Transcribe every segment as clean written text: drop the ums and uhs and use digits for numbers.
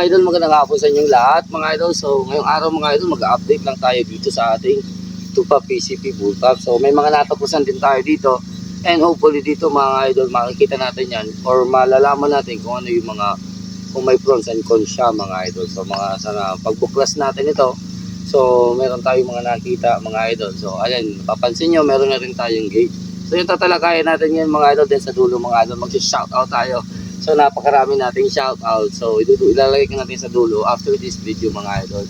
mga idol, magandang hapon sa inyong lahat mga idol. So ngayong araw mga idol, mag-update lang tayo dito sa ating Tupa PCP Bullpup. So may mga natapusan din tayo dito. And hopefully dito mga idol, makikita natin yan or malalaman natin kung ano yung mga, kung may pros and cons siya mga idol. So mga sana pagbuklas natin ito, so meron tayong mga nakita mga idol. So ayan, papansin nyo, meron na rin tayong gate. So yung tatalakayan natin yan mga idol, din sa dulo mga idol, mag-shoutout tayo. So napakarami nating shoutout. So ilalagay ko natin sa dulo after this video mga idol.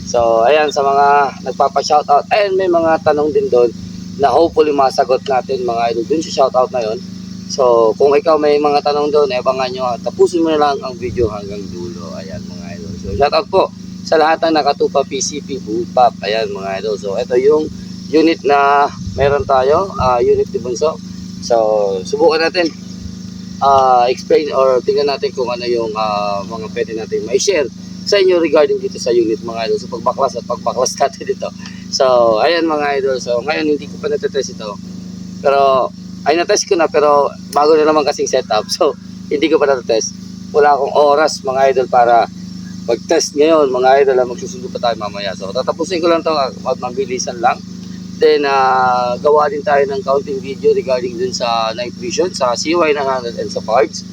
So ayan, sa mga nagpapa-shoutout, ayan, may mga tanong din doon na hopefully masagot natin mga idol dun sa shoutout na yon. So kung ikaw may mga tanong doon, abangan nyo, tapusin mo na lang ang video hanggang dulo. Ayan mga idol. So shoutout po sa lahat ng nakatupa PCP Bullpup. Ayan mga idol. So ito yung unit na meron tayo, unit ni Bunso. So subukan natin explain or tingnan natin kung ano yung mga pwede natin ma-share sa inyo regarding dito sa unit mga idol. So pagbaklas natin dito. So ayan mga idol. So ngayon hindi ko pa natetest ito. Pero ay natest ko na, pero bago na naman kasing setup. So hindi ko pa natetest. Wala akong oras mga idol para mag-test ngayon mga idol. Magsusundo pa tayo mamaya. So tatapusin ko lang ito, mabilisan lang. Then gawa din tayo ng counting video regarding dun sa night vision, sa CY900 and sa parts.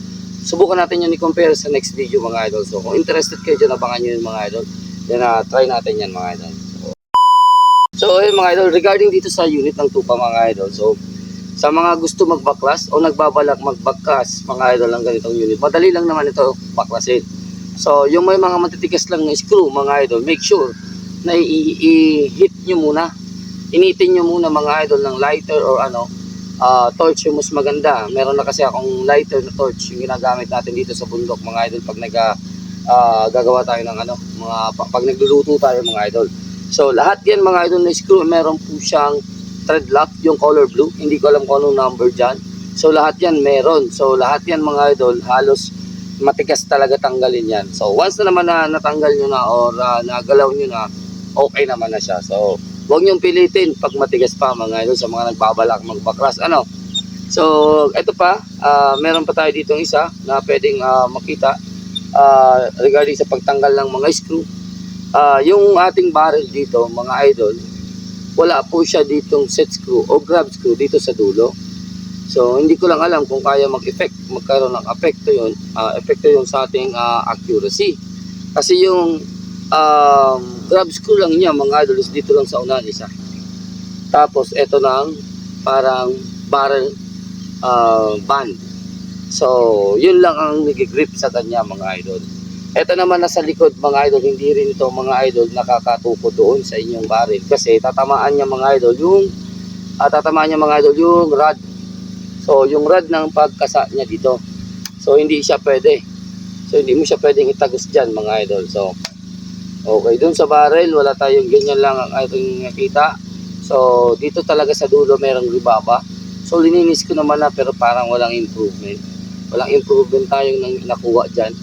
Subukan natin yun i-compare sa next video mga idol. So kung interested kayo dyan, abangan nyo yun mga idol. Then try natin yan mga idol. So ayun mga idol, regarding dito sa unit ng Tupa mga idol. So sa mga gusto magbaklas o nagbabalak magbaklas mga idol ng ganitong unit, madali lang naman ito baklasin. So yung may mga matitigas lang na screw mga idol, make sure na i-hit nyo muna. Initin nyo muna mga idol ng lighter or torch yung mas maganda. Meron na kasi akong lighter na torch yung ginagamit natin dito sa bundok mga idol pag gagawa tayo ng pag nagluluto tayo mga idol. So lahat yan mga idol na screw, meron po siyang thread lock, yung color blue. Hindi ko alam kung anong number dyan. So lahat yan meron. So lahat yan mga idol, halos matigas talaga tanggalin yan. So once na naman na natanggal nyo na or nagalaw nyo na, okay naman na siya. So huwag niyong pilitin pag matigas pa mga idol sa mga nagbabalak magbaklas. So ito pa, meron pa tayo ditong isa na pwedeng makita regarding sa pagtanggal ng mga screw. Yung ating barrel dito mga idol, wala po siya ditong set screw o grab screw dito sa dulo. So hindi ko lang alam kung kaya magkaroon ng epekto yun sa ating accuracy. Kasi yung grab screw lang niya mga idol is dito lang sa unahan isa. Tapos ito nang parang barrel band. So yun lang ang nag-grip sa kanya mga idol. Ito naman nasa likod mga idol, hindi rin ito mga idol nakakatuko doon sa inyong barrel kasi tatamaan niya mga idol yung rod. So yung rod ng pagkasa niya dito. So hindi siya pwede. So hindi mo siya pwedeng itagos diyan mga idol. So okay, dun sa barrel wala tayong ganyan lang ang ating nakita. So dito talaga sa dulo merong ribaba. So lininis ko naman na, pero parang walang improvement. Walang improvement tayong nakuha dyan.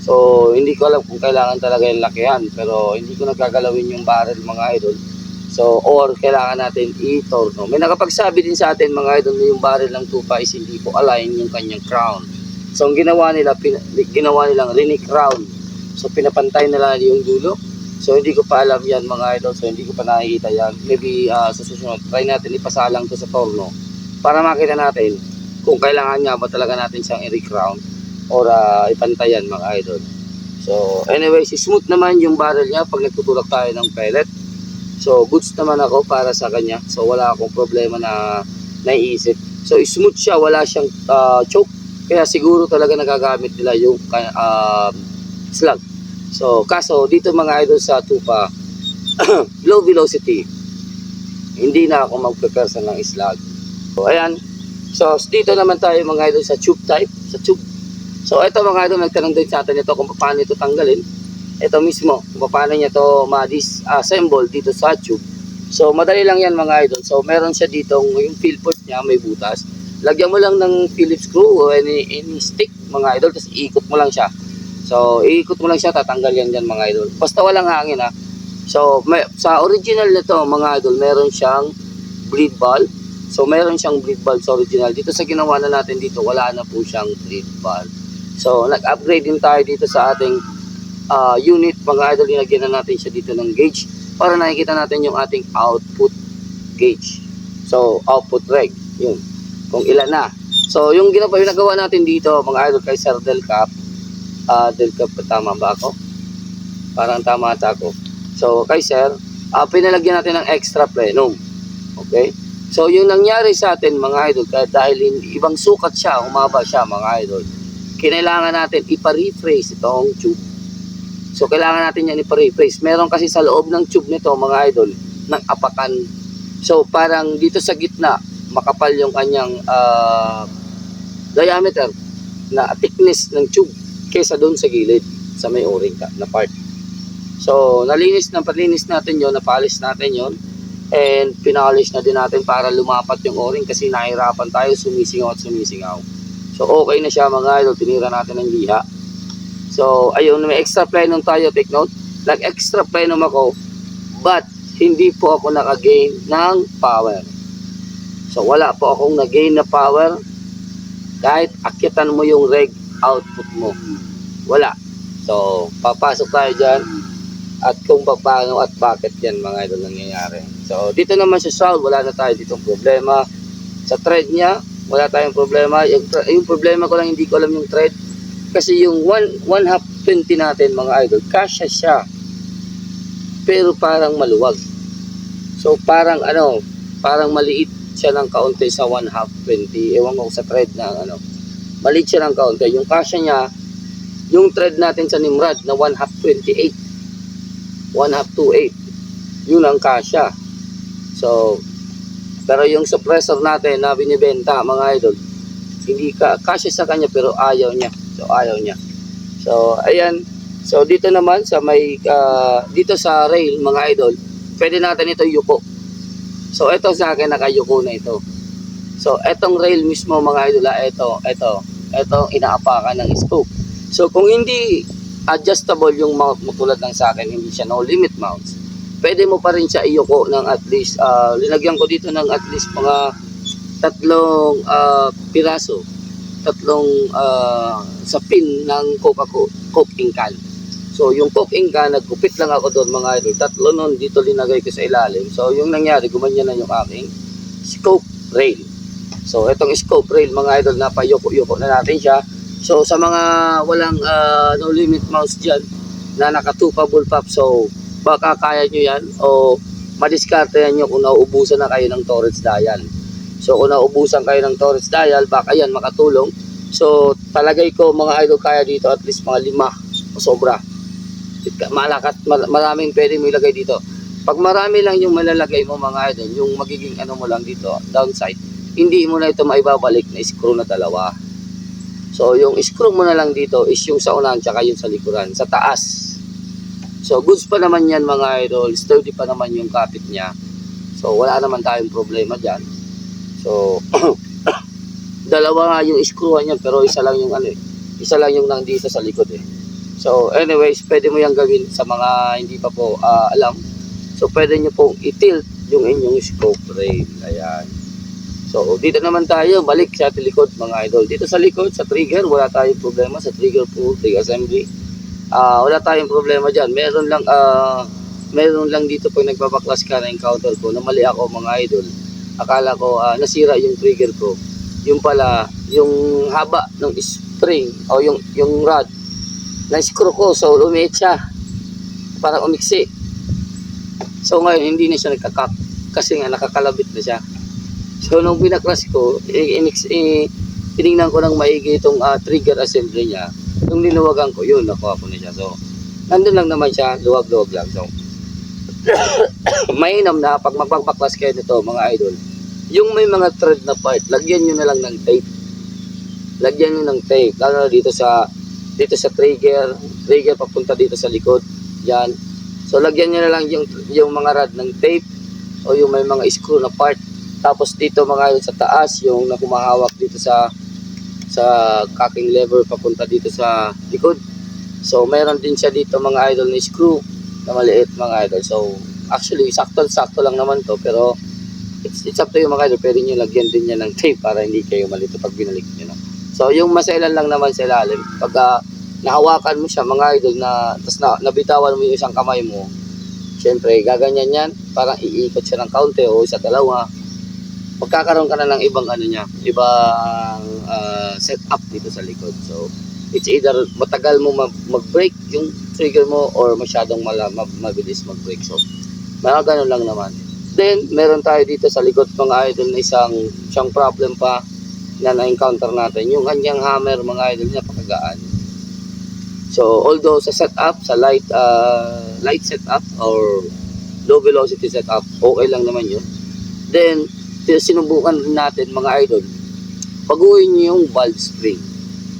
So hindi ko alam kung kailangan talaga yung lakihan, pero hindi ko nagagalawin yung barrel mga idol. So or kailangan natin i-torno. May nakapagsabi din sa atin mga idol na yung barrel ng Tupa is hindi po align yung kanyang crown. So ang ginawa nilang rini crown. So pinapantay nila yung dulo. So hindi ko pa alam yan mga idol. So hindi ko pa nakikita yan. Maybe sa susunod try natin ipasalang to sa torno para makita natin kung kailangan nga ba talaga natin siyang i-crown or ipantayan mga idol. So anyways, smooth naman yung barrel niya pag nagtutulak tayo ng pellet. So goods naman ako para sa kanya. So wala akong problema na naiisip. So smooth siya, wala siyang choke. Kaya siguro talaga nagagamit nila yung slug. So kaso dito mga idol sa Tupa low velocity, hindi na ako magpe-persa ng slug. So ayan. So dito naman tayo mga idol sa tube type, sa tube. So ito mga idol, nagtanong din sa atin ito kung paano ito tanggalin. Ito mismo, kung paano niya ito ma-disassemble dito sa tube. So madali lang yan mga idol. So meron siya ditong yung fill port niya, may butas. Lagyan mo lang ng Phillips screw o any stick mga idol, tapos iikot mo lang siya. So iikot mo lang siya, tatanggal yan dyan mga idol. Basta walang hangin ha. So sa original nito mga idol, meron siyang bleed valve. So meron siyang bleed valve sa original. Dito sa ginawa na natin dito, wala na po siyang bleed valve. So nag-upgrade din tayo dito sa ating unit mga idol, linagyan na natin siya dito ng gauge para nakikita natin yung ating output gauge. So output reg, yun, kung ilan na. So yung ginagawa natin dito mga idol kay Sir Delcap, Delcap, tama ba ako? Parang tama ata ako. So kay Sir, pinalagyan natin ng extra plenum. Okay? So yung nangyari sa atin mga idol, dahil ibang sukat siya, humaba siya mga idol, kinailangan natin ipa-rephrase itong tube. So kailangan natin yan ipa-rephrase. Meron kasi sa loob ng tube nito mga idol, ng apakan. So parang dito sa gitna, makapal yung kanyang diameter na thickness ng tube kaysa doon sa gilid, sa may o-ring na part. So palinis natin yon, napalis natin yon, and pinalish na din natin para lumapat yung o-ring kasi nahirapan tayo, sumisingaw. So okay na siya mga idol, tinira natin ng liha. So ayun, may extra plenum tayo, take note. Nag-extra plenum ako, but hindi po ako naka-gain ng power. So wala po akong nag-gain na power kahit akitan mo yung reg output mo. Wala. So papasok tayo dyan at kung paano at bakit yan mga idol nangyayari. So dito naman sa sound, wala na tayo ditong problema. Sa thread niya, wala tayong problema. Yung problema ko lang, hindi ko alam yung thread. Kasi yung 1/2 natin mga idol, kasya siya. Pero parang maluwag. So parang parang maliit siya ng kaunti sa 1/2. Ewan ko sa thread na maliit siya ng kaunti. Yung kasya niya, yung thread natin sa Nimrod na 1/2 1/2 yun ang kasya. So pero yung suppressor natin na binibenta mga idol, hindi kasya sa kanya pero ayaw niya. So ayan. So dito naman sa may dito sa rail mga idol, pwede natin ito yuko. So ito sa akin nakayuko na ito. So etong rail mismo mga idol, ito inaapakan ng scope. So kung hindi adjustable yung mount mo tulad ng sa akin, hindi siya no limit mounts, pwede mo pa rin siya iyuko ng at least linagyan ko dito ng at least mga 3 piraso, 3 sa pin ng Coke ink can. So yung Coke ink can, nagkupit lang ako doon mga idol, 3 nun dito linagay ko sa ilalim. So yung nangyari, gumanyan na yung aking scope rail. So itong scope rail mga idol, napayuko-yuko na natin siya. So sa mga walang no limit mounts dyan na naka 2 pa bullpup, so baka kaya nyo yan o madiskarte nyo kung nauubusan na kayo ng Torres dial. So kung nauubusan kayo ng Torres dial, baka yan makatulong. So talagay ko mga idol, kaya dito at least mga 5 o sobra. Maraming pwede mo ilagay dito. Pag marami lang yung malalagay mo mga idol, yung magiging mo lang dito, downside, hindi mo na ito maibabalik na screw na 2. So yung screw mo na lang dito is yung sa unahan tsaka yung sa likuran, sa taas. So goods pa naman yan mga idol, sturdy pa naman yung kapit niya. So wala naman tayong problema dyan. So dalawa nga yung screw niya, pero isa lang yung isa lang yung nandito sa likod So anyways, pwede mo yung gawin sa mga hindi pa po alam. So pwede nyo pong i-tilt yung inyong scope rail. Ayan. So dito naman tayo, balik sa likod mga idol. Dito sa likod, sa trigger, wala tayong problema. Sa trigger po, trigger assembly, wala tayong problema dyan. Meron lang dito pag nagbabaklas ka na encounter ko, na mali ako mga idol. Akala ko nasira yung trigger ko. Yung pala, yung haba ng spring o yung rod na screw ko, so lumiit siya, parang umiksi. So ngayon hindi na siya nagkakak kasi nga nakakalabit na siya. So nung binaklas ko, tinignan ko ng maigi itong trigger assembly niya. Nung niluwagan ko, yun, nakuha ko na siya. So nandun lang naman siya, luwag-luwag lang. So mainam na pag magbaklas kayo nito mga idol, yung may mga thread na part, lagyan nyo na lang ng tape. Lagyan nyo ng tape, lalo na dito sa trigger papunta dito sa likod. Yan. So lagyan nyo na lang yung mga rod ng tape o yung may mga screw na part. Tapos dito mga idol sa taas, yung nakumahawak dito sa cocking lever papunta dito sa likod. So mayroon din siya dito mga idol na screw na maliit mga idol. So actually sakto lang naman to, pero it's up to you mga idol. Pwede nyo lagyan din yan ng tape para hindi kayo malito pag binalik nyo. So yung masailan lang naman sa ilalim, pag nahawakan mo siya mga idol na tapos nabitawan mo yung isang kamay mo, syempre gaganyan yan, parang iikot siya ng kaunti o isa dalawa, magkakaroon ka na ng ibang ano niya, ibang setup dito sa likod. So it's either matagal mo mag-brake yung trigger mo or masyadong mabilis mag-brake. So mga ganun lang naman. Then meron tayo dito sa likod mga idol na isang problem pa na na-encounter natin, yung kanyang hammer mga idol niya pakagaan. So although sa setup, sa light setup or low velocity setup, okay lang naman yun. Then sinubukan rin natin mga idol, baguhin nyo yung valve spring.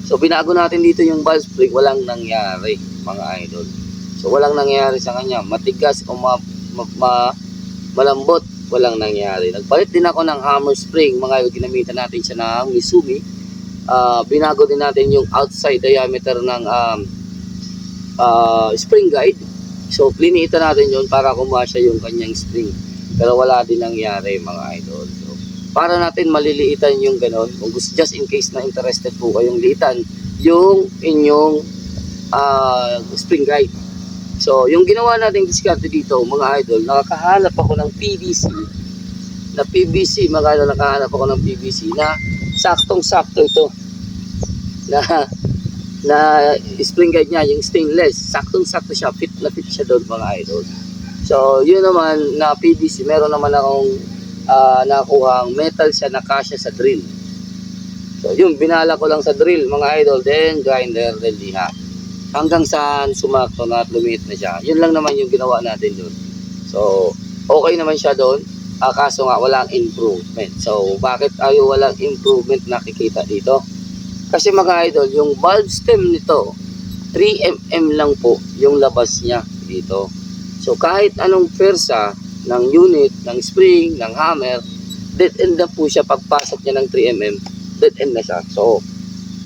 So binago natin dito yung valve spring, walang nangyari mga idol. So walang nangyari sa kanya, matigas o malambot, walang nangyari. Nagpalit din ako ng hammer spring mga idol, ginamitan natin siya ng Misumi. Binago din natin yung outside diameter ng spring guide. So plinitan natin yun para kumasya yung kanyang spring, pero wala din nangyari mga idol. So para natin maliliitan yung ganon, kung gusto, just in case na interested po kayong liitan yung inyong spring guide. So yung ginawa natin diskarte dito mga idol, nakakahanap ako ng PVC mga idol, nakahanap ako ng PVC na saktong sakto ito na spring guide niya, yung stainless, saktong sakto siya, fit na fit siya doon mga idol. So yun naman na PVC, meron naman akong nakuhang metal siya na kasya sa drill. So yun, binala ko lang sa drill mga idol, then grinder, then liha, hanggang saan sumakto na at lumiit na siya. Yun lang naman yung ginawa natin doon. So okay naman siya doon, kaso nga walang improvement. So bakit ayaw walang improvement nakikita dito? Kasi mga idol, yung valve stem nito 3mm lang po yung labas niya dito. So kahit anong persa ng unit, ng spring, ng hammer, dead end na po siya. Pagpasok niya ng 3mm, dead end na siya. So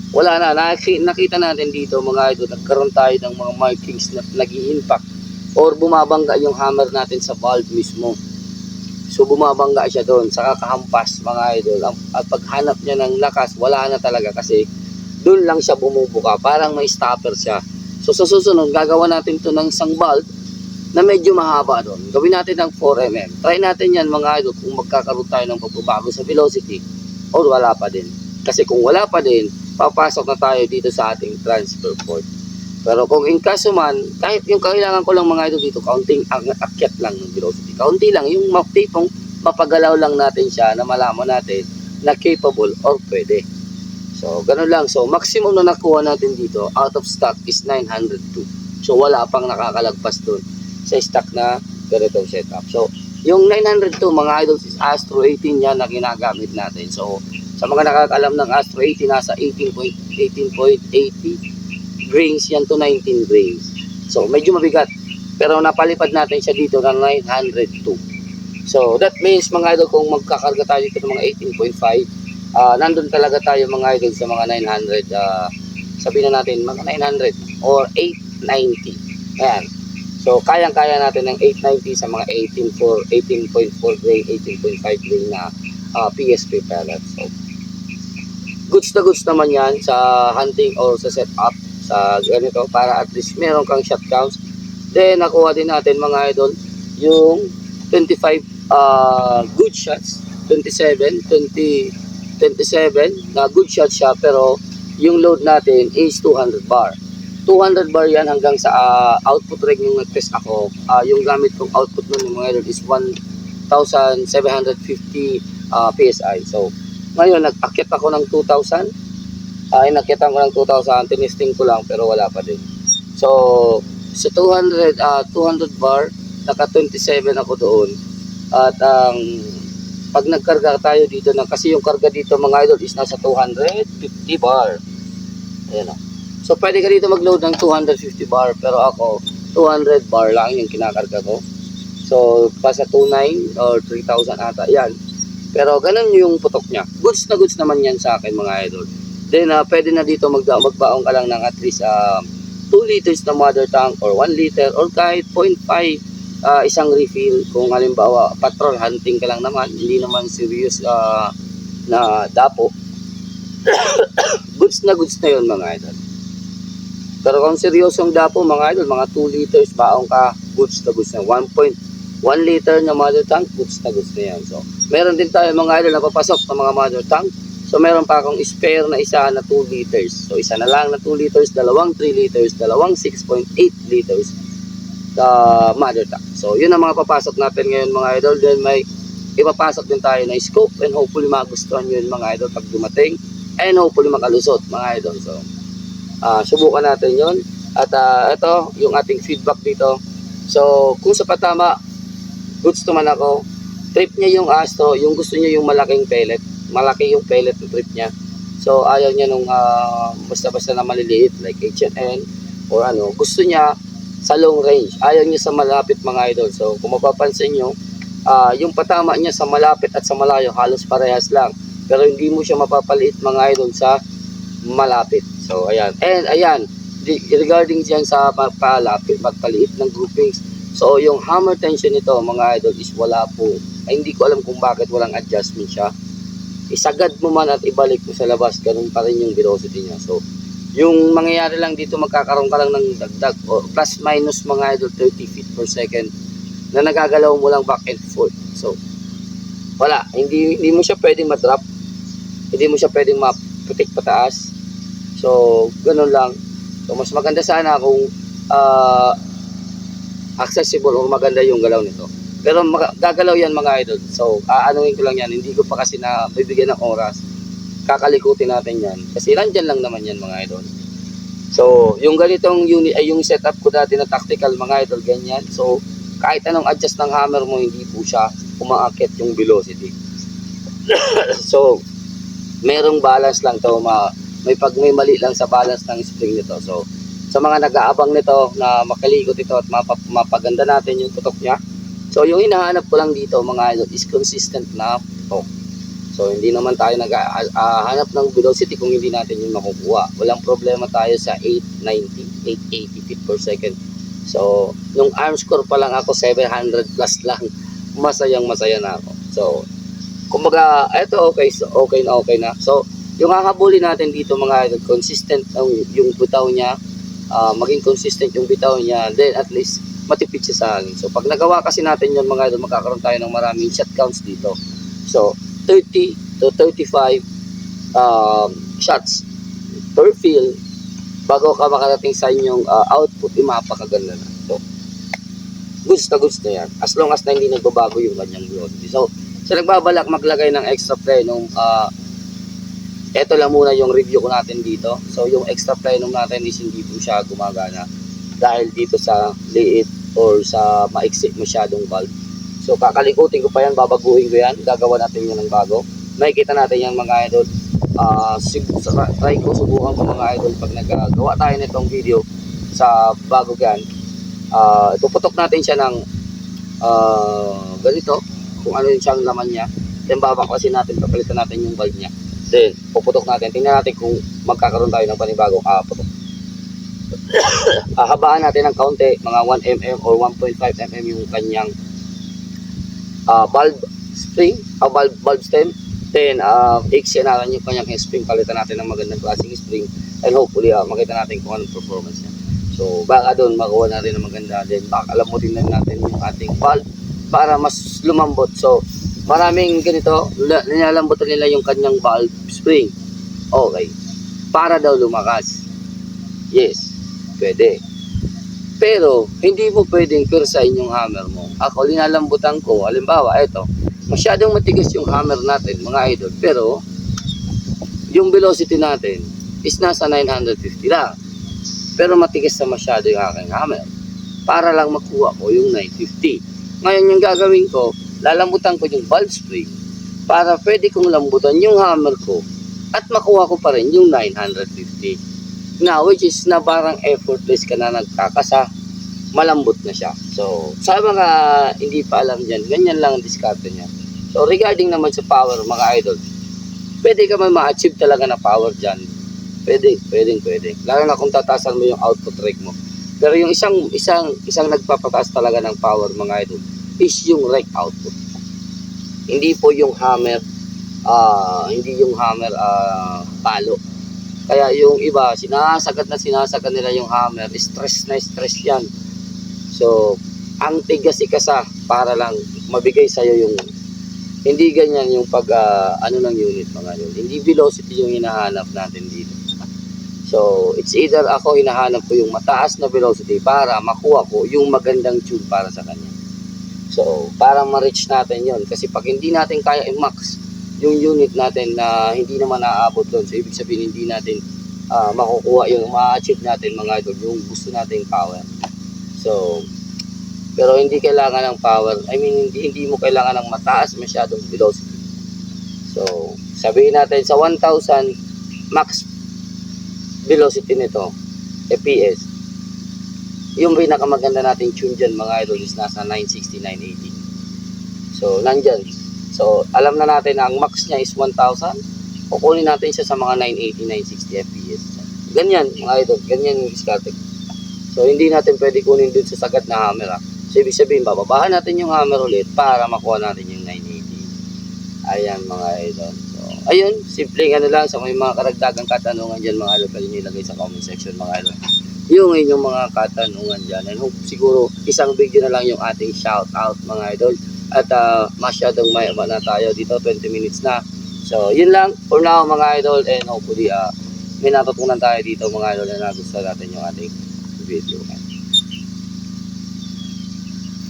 wala na, nakita natin dito mga idol, nagkaroon tayo ng mga markings na nag-i-impact or bumabangga yung hammer natin sa valve mismo. So bumabangga siya doon, saka kahampas mga idol. At paghanap niya ng lakas, wala na talaga kasi doon lang siya bumubuka, parang may stopper siya. So sa susunod, gagawa natin to ng isang valve na medyo mahaba doon. Gawin natin ng 4mm. Try natin yan mga idol kung magkakaroon tayo ng pagbabago sa velocity or wala pa din. Kasi kung wala pa din, papasok na tayo dito sa ating transfer port. Pero kung in caso man, kahit yung kailangan ko lang mga idol dito, kaunting akyat lang ng velocity. Kaunti lang, yung tipong mapagalaw lang natin siya na malaman natin na capable or pwede. So, ganun lang. So, maximum na nakuha natin dito, out of stock is 902. So, wala pang nakakalagpas doon sa stock na ganitong setup. So, yung 902 mga idols is Astro 18 yan na ginagamit natin. So, sa mga nakakalam ng Astro 18, nasa 18.80 grains yan to 19 grains. So, medyo mabigat. Pero napalipad natin siya dito ng 902. So, that means mga idol, kung magkakarga tayo dito ng mga 18.5, nandun talaga tayo mga idol sa mga 900, sabihin na natin mga 900 or 890. Ayan. So kayang-kaya natin ng 890 sa mga 18.4 grain, 18.5 grain na PSP pellet. So goods na goods naman yan sa hunting or sa setup sa ganito, para at least meron kang shot counts. Then nakuha din natin mga idol yung 25 good shots, 27 na good shot siya, pero yung load natin is 200 bar. 200 bar yan hanggang sa output rig yung nag-test ako. Yung gamit kong output nun mga idol is 1,750 PSI. So ngayon nag-akyat ako ng 2,000. Inakyatan ko ng 2,000, tinisting ko lang pero wala pa din. So sa 200 bar, naka 27 ako doon. At pag nagkarga tayo dito kasi yung karga dito mga idol is nasa 250 bar. Ayan o. So pwede ka dito mag-load ng 250 bar, pero ako 200 bar lang yung kinakarga ko. So pa sa 2,900 or 3,000 ata yan. Pero ganun yung putok niya. Goods na goods naman yan sa akin mga idol. Then pwede na dito magbaong ka lang ng at least 2 liters na mother tank or 1 liter or kahit 0.5 isang refill kung halimbawa patrol hunting ka lang naman, hindi naman serious na dapo. Goods na yun mga idol. Pero kung seryosong dapo mga idol, mga 2 liters baong ka, goods na goods na. 1.1 liter na mother tank, goods na goods na yan. So, meron din tayo mga idol na papasok ng mga mother tank. So, meron pa akong spare na isa na 2 liters. So, isa na lang na 2 liters, dalawang 3 liters, dalawang 6.8 liters sa mother tank. So, yun ang mga papasok natin ngayon mga idol. Then may ipapasok din tayo na scope and hopefully magustuhan yun mga idol pag dumating. And hopefully makalusot mga idol. So, subukan natin yon. At ito yung ating feedback dito. So kung sa patama goods naman ako, trip niya yung asto, yung gusto niya yung malaking pellet, malaki yung pellet ng trip niya. So ayaw niya nung basta-basta na maliliit like H&N or ano, gusto niya sa long range, ayaw niya sa malapit mga idol. So kung mapapansin nyo, yung patama niya sa malapit at sa malayo halos parehas lang, pero hindi mo siya mapapaliit mga idol sa malapit. So ayan, and ayan regarding dyan sa magpaliit ng groupings, so yung hammer tension nito mga idol is wala po, ay hindi ko alam kung bakit walang adjustment siya. Isagad mo man at ibalik mo sa labas, ganun pa rin yung velocity niya. So yung mangyayari lang dito, magkakaroon ka lang ng dagdag o plus minus mga idol 30 feet per second na nagagalaw mo lang back and forth. So wala, hindi mo siya pwedeng ma-drop, hindi mo siya pwedeng ma-putik pataas. So ganun lang. So mas maganda sana kung accessible o maganda yung galaw nito. Pero gagalaw yan mga idol. So aanuhin ko lang yan, hindi ko pa kasi na bibigyan ng oras. Kakalikutin natin yan kasi nandyan lang naman yan mga idol. So yung ganitong unit ay yung setup ko dati na tactical mga idol, ganyan. So kahit anong adjust ng hammer mo, hindi po siya umaakit yung velocity. So merong balance lang to, may mali lang sa balance ng spring nito. So sa mga nag-aabang nito na makalikot ito at mapaganda natin yung putok niya, so yung hinahanap ko lang dito mga idol is consistent na putok. So hindi naman tayo naghahanap ng velocity kung hindi natin yung makukuha. Walang problema tayo sa 890, 880 feet per second. So nung arm score pa lang ako 700 plus lang, masayang masaya na ako. So kumbaga ito okay na. So yung hahabulin natin dito mga idol, consistent yung bitaw niya, maging consistent yung bitaw niya, then at least matipid siya sa hangin. So pag nagawa kasi natin yun mga idol, magkakaroon tayo ng maraming shot counts dito. So 30 to 35 shots per fill bago ka makarating sa inyong output, mapakaganda na. So goods na yan as long as na hindi nagbabago yung kanyang velocity. So nagbabalak maglagay ng extra plenum, eto lang muna yung review ko natin dito. So yung extra plenum natin is hindi po siya gumagana dahil dito sa liit or sa maiksi masyadong valve. So kakalikutin ko pa yan, babaguhin ko yan, gagawa natin yan ng bago. Makikita natin yan mga idol. Try ko, subukan ko mga idol pag nagagawa tayo nitong video sa bago yan. Ipuputok natin siya ng ganito, kung ano yung siyang laman niya. Then babaklasin natin, papalitan natin yung valve niya. Then puputok natin, tingnan natin kung magkakaroon tayo ng panibagong putok. Habaan natin ng kaunti, mga 1mm or 1.5mm yung kanyang valve spring, valve stem. Then i-extend natin yung kanyang spring, palitan natin ng magandang klaseng spring, and hopefully makita natin kung anong performance niya. So baka doon makuha natin ng maganda. Then baka alamutin na natin yung ating valve para mas lumambot. So maraming ganito, nilalambutan nila yung kanyang valve spring. Okay, para daw lumakas. Yes, pwede. Pero hindi mo pwedeng kursain yung hammer mo. Ako linalambutan ko, halimbawa ito, masyadong matigas yung hammer natin mga idol, pero yung velocity natin is nasa 950 lang. Pero matigas na masyado yung aking hammer para lang makuha ko yung 950. Ngayon yung gagawin ko, lalambutan ko yung valve spring para pwede kong lambutan yung hammer ko at makuha ko pa rin yung 950. Now, which is na parang effortless ka na nagkakasa, malambot na siya. So, sa mga hindi pa alam dyan, ganyan lang ang diskarte niya. So, regarding naman sa power mga idol, pwede ka man ma-achieve talaga na power dyan. Pwede. Lalo na kung tatasan mo yung output rate mo. Pero yung isang nagpapataas talaga ng power mga idol is yung rake output. Hindi po yung hammer, palo. Kaya yung iba, sinasagad nila yung hammer. Stress na stress yan. So, ang tigas ikasa para lang mabigay sa'yo yung, hindi ganyan yung pag, ano ng unit mga yun. Hindi velocity yung hinahanap natin dito. So, it's either ako hinahanap ko yung mataas na velocity para makuha ko yung magandang tune para sa kanya. So, para ma-reach natin yon. Kasi pag hindi natin kaya i-max yung unit natin na hindi naman naaabot doon, so ibig sabihin hindi natin makukuha yung ma-achieve natin mga idol, yung gusto nating power. So, pero hindi kailangan ng power. I mean, hindi mo kailangan ng mataas masyadong velocity. So, sabihin natin sa 1,000 max velocity nito, FPS. Yung pinakamaganda nating tune dyan mga idol is nasa 960, 980. So, nandyan. So, alam na natin na ang max niya is 1,000. Kukunin natin siya sa mga 980, 960 FPS. Ganyan mga idol, ganyan yung diskarte. So, hindi natin pwede kunin dun sa sagad na hammer. So, ibig sabihin, bababahan natin yung hammer ulit para makuha natin yung 980. Ayan mga idol. So, ayun, simpleng ano lang sa may mga karagdagang katanungan dyan mga idol. Pwede nyo ilagay sa comment section mga idol. Yung inyong mga katanungan dyan. And hope siguro isang video na lang yung ating shout out mga idol. At masyadong may na tayo dito, 20 minutes na. So, yun lang for now mga idol. And hopefully, may natutunan tayo dito mga idol na nagustuhan natin yung ating video.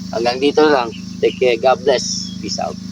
Hanggang dito lang. Take care. God bless. Peace out.